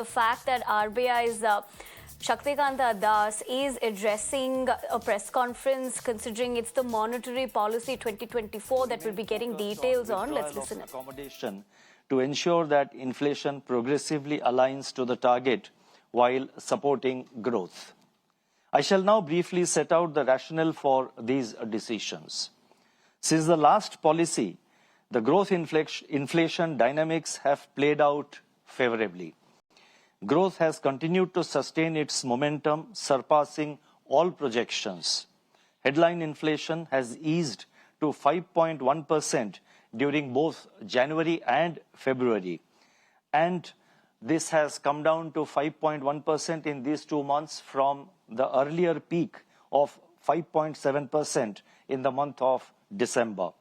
the fact that RBI's Shaktikanta Das is addressing a press conference considering it's the Monetary Policy 2024 that we'll be getting details on. Let's listen. Accommodation to ensure that inflation progressively aligns to the target while supporting growth. I shall now briefly set out the rationale for these decisions. Since the last policy, the growth inflation dynamics have played out favorably. Growth has continued to sustain its momentum, surpassing all projections. Headline inflation has eased to 5.1% during both January and February. And this has come down to 5.1% in these 2 months from the earlier peak of 5.7% in the month of December.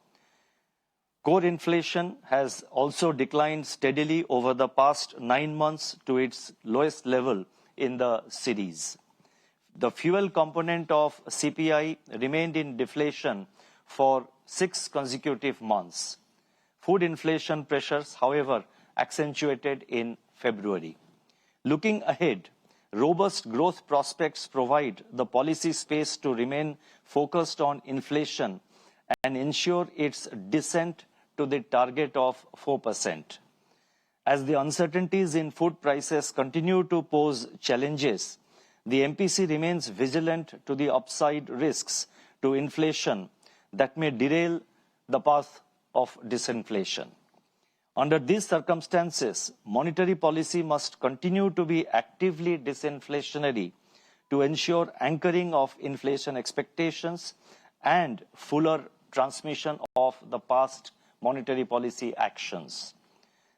Core inflation has also declined steadily over the past 9 months to its lowest level in the series. The fuel component of CPI remained in deflation for 6 consecutive months. Food inflation pressures, however, accentuated in February. Looking ahead, robust growth prospects provide the policy space to remain focused on inflation and ensure its descent to the target of 4%. As the uncertainties in food prices continue to pose challenges, the MPC remains vigilant to the upside risks to inflation that may derail the path of disinflation. Under these circumstances, monetary policy must continue to be actively disinflationary to ensure anchoring of inflation expectations and fuller transmission of the past monetary policy actions.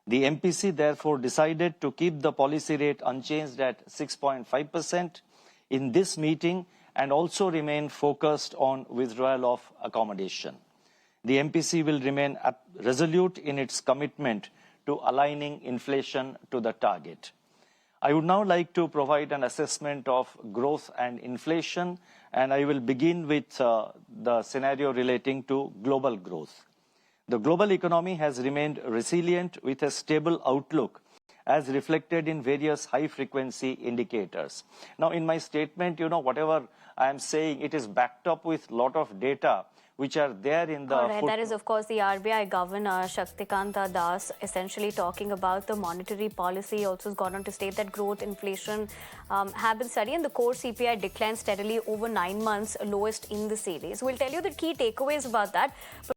The MPC therefore decided to keep the policy rate unchanged at 6.5% in this meeting and also remain focused on withdrawal of accommodation. The MPC will remain resolute in its commitment to aligning inflation to the target. I would now like to provide an assessment of growth and inflation, and I will begin with the scenario relating to global growth. The global economy has remained resilient with a stable outlook as reflected in various high-frequency indicators. Now, in my statement, whatever I am saying, it is backed up with a lot of data which are there in the footnote. That is, of course, the RBI governor, Shaktikanta Das, essentially talking about the monetary policy. Also has gone on to state that growth, inflation have been steady and the core CPI declined steadily over 9 months, lowest in the series. We'll tell you the key takeaways about that.